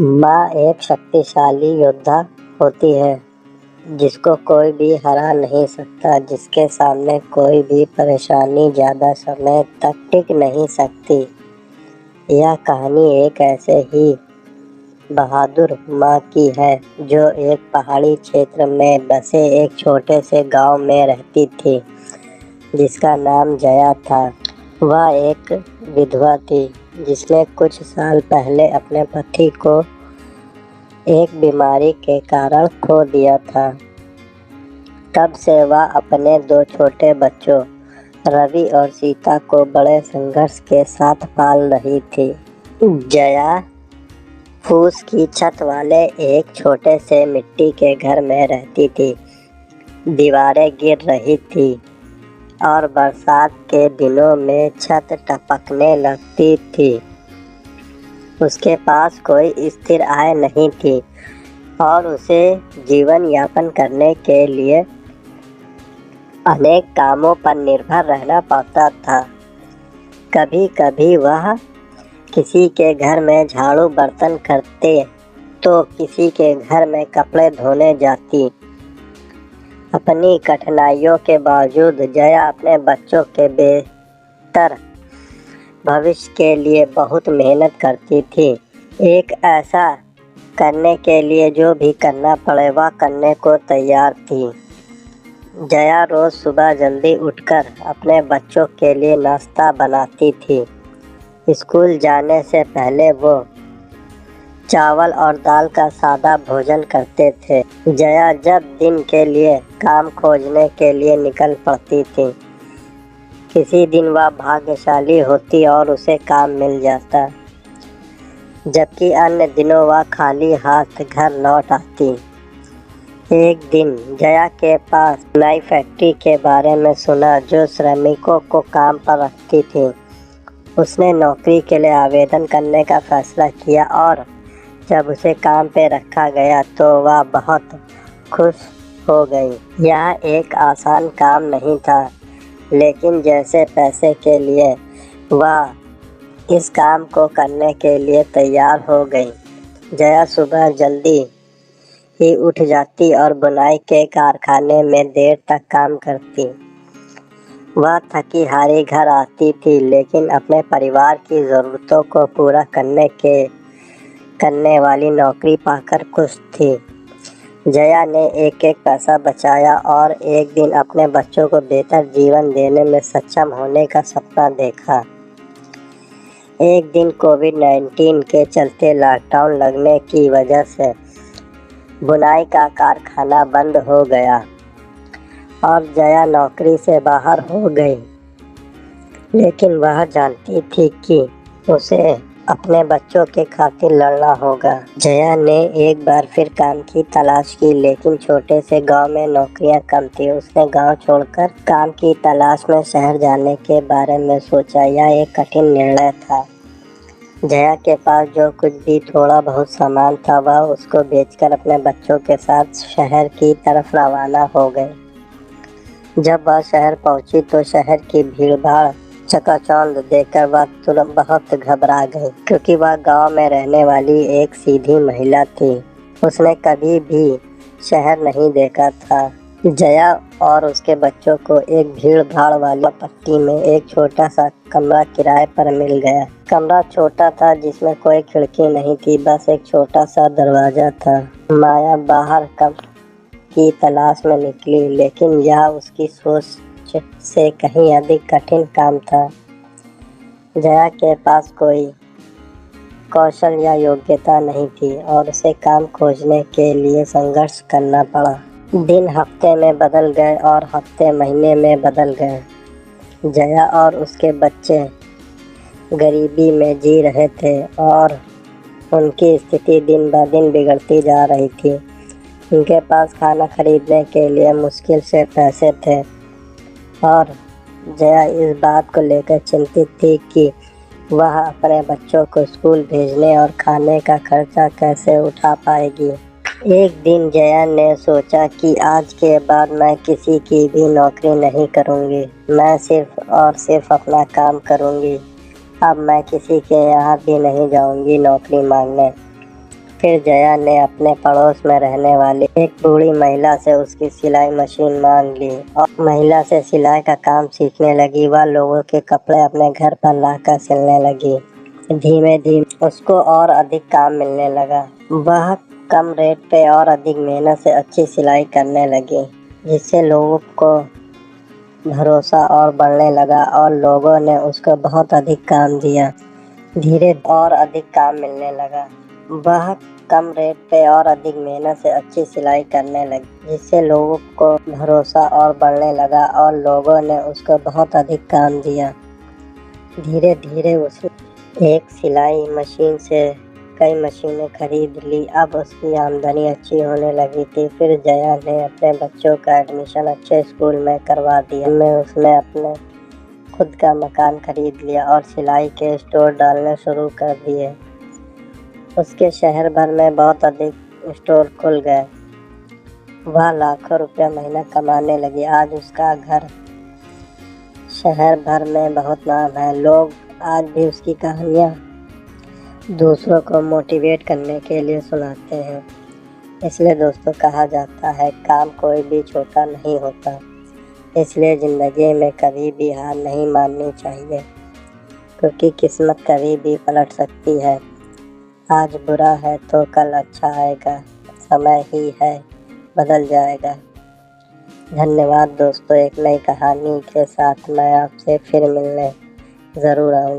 माँ एक शक्तिशाली योद्धा होती है जिसको कोई भी हरा नहीं सकता, जिसके सामने कोई भी परेशानी ज़्यादा समय तक टिक नहीं सकती। यह कहानी एक ऐसे ही बहादुर माँ की है जो एक पहाड़ी क्षेत्र में बसे एक छोटे से गांव में रहती थी, जिसका नाम जया था। वह एक विधवा थी जिसने कुछ साल पहले अपने पति को एक बीमारी के कारण खो दिया था। तब से वह अपने 2 छोटे बच्चों रवि और सीता को बड़े संघर्ष के साथ पाल रही थी। जया फूस की छत वाले एक छोटे से मिट्टी के घर में रहती थी। दीवारें गिर रही थी और बरसात के दिनों में छत टपकने लगती थी। उसके पास कोई स्थिर आय नहीं थी और उसे जीवन यापन करने के लिए अनेक कामों पर निर्भर रहना पड़ता था। कभी कभी वह किसी के घर में झाड़ू बर्तन करते तो किसी के घर में कपड़े धोने जाती। अपनी कठिनाइयों के बावजूद जया अपने बच्चों के बेहतर भविष्य के लिए बहुत मेहनत करती थी। एक ऐसा करने के लिए जो भी करना पड़े वह करने को तैयार थी। जया रोज़ सुबह जल्दी उठकर अपने बच्चों के लिए नाश्ता बनाती थी। स्कूल जाने से पहले वो चावल और दाल का सादा भोजन करते थे। जया जब दिन के लिए काम खोजने के लिए निकल पड़ती थी। किसी दिन वह भाग्यशाली होती और उसे काम मिल जाता, जबकि अन्य दिनों वह खाली हाथ घर लौट आती। एक दिन जया के पास नई फैक्ट्री के बारे में सुना जो श्रमिकों को काम पर रखती थी। उसने नौकरी के लिए आवेदन करने का फैसला किया और जब उसे काम पे रखा गया तो वह बहुत खुश हो गई। यह एक आसान काम नहीं था, लेकिन जैसे पैसे के लिए वह इस काम को करने के लिए तैयार हो गई। जया सुबह जल्दी ही उठ जाती और बुनाई के कारखाने में देर तक काम करती। वह थकी हारी घर आती थी, लेकिन अपने परिवार की ज़रूरतों को पूरा करने वाली नौकरी पाकर खुश थी। जया ने एक एक पैसा बचाया और एक दिन अपने बच्चों को बेहतर जीवन देने में सक्षम होने का सपना देखा। एक दिन कोविड-19 के चलते लॉकडाउन लगने की वजह से बुनाई का कारखाना बंद हो गया और जया नौकरी से बाहर हो गई। लेकिन वह जानती थी कि उसे अपने बच्चों के खातिर लड़ना होगा। जया ने एक बार फिर काम की तलाश की, लेकिन छोटे से गांव में नौकरियां कम थी। उसने गांव छोड़कर काम की तलाश में शहर जाने के बारे में सोचा। यह एक कठिन निर्णय था। जया के पास जो कुछ भी थोड़ा बहुत सामान था वह उसको बेचकर अपने बच्चों के साथ शहर की तरफ रवाना हो गई। जब वह शहर पहुंची तो शहर की भीड़-भाड़ चकाचौंध देखकर वह तुरंत बहुत घबरा गई, क्योंकि वह गांव में रहने वाली एक सीधी महिला थी। उसने कभी भी शहर नहीं देखा था। जया और उसके बच्चों को एक भीड़-भाड़ वाली पट्टी में एक छोटा सा कमरा किराए पर मिल गया। कमरा छोटा था, जिसमें कोई खिड़की नहीं थी, बस एक छोटा सा दरवाजा था। माया बाहर की तलाश में निकली, लेकिन यह उसकी सोच से कहीं अधिक कठिन काम था। जया के पास कोई कौशल या योग्यता नहीं थी और उसे काम खोजने के लिए संघर्ष करना पड़ा। दिन हफ्ते में बदल गए और हफ्ते महीने में बदल गए। जया और उसके बच्चे गरीबी में जी रहे थे और उनकी स्थिति दिन ब दिन बिगड़ती जा रही थी। उनके पास खाना खरीदने के लिए मुश्किल से पैसे थे और जया इस बात को लेकर चिंतित थी कि वह अपने बच्चों को स्कूल भेजने और खाने का खर्चा कैसे उठा पाएगी। एक दिन जया ने सोचा कि आज के बाद मैं किसी की भी नौकरी नहीं करूंगी। मैं सिर्फ और सिर्फ अपना काम करूंगी। अब मैं किसी के यहाँ भी नहीं जाऊंगी नौकरी मांगने। फिर जया ने अपने पड़ोस में रहने वाली एक बूढ़ी महिला से उसकी सिलाई मशीन मांग ली और महिला से सिलाई का काम सीखने लगी। वह लोगों के कपड़े अपने घर पर लाकर सिलने लगी। धीमे धीमे उसको और अधिक काम मिलने लगा। वह कम रेट पे और अधिक मेहनत से अच्छी सिलाई करने लगी, जिससे लोगों को भरोसा और बढ़ने लगा और लोगों ने उसको बहुत अधिक काम दिया। धीरे और अधिक काम मिलने लगा। वह कम रेट पे और अधिक मेहनत से अच्छी सिलाई करने लगी, जिससे लोगों को भरोसा और बढ़ने लगा और लोगों ने उसको बहुत अधिक काम दिया। धीरे धीरे उसने एक सिलाई मशीन से कई मशीनें खरीद ली। अब उसकी आमदनी अच्छी होने लगी थी। फिर जया ने अपने बच्चों का एडमिशन अच्छे स्कूल में करवा दिया। उसने अपने खुद का मकान खरीद लिया और सिलाई के स्टोर डालने शुरू कर दिए। उसके शहर भर में बहुत अधिक स्टोर खुल गए। वह लाखों रुपया महीना कमाने लगी। आज उसका घर शहर भर में बहुत नाम है। लोग आज भी उसकी कहानियाँ दूसरों को मोटिवेट करने के लिए सुनाते हैं। इसलिए दोस्तों कहा जाता है काम कोई भी छोटा नहीं होता। इसलिए ज़िंदगी में कभी भी हार नहीं माननी चाहिए, क्योंकि किस्मत कभी भी पलट सकती है। आज बुरा है तो कल अच्छा आएगा। समय ही है, बदल जाएगा। धन्यवाद दोस्तों। एक नई कहानी के साथ मैं आपसे फिर मिलने ज़रूर आऊँगा।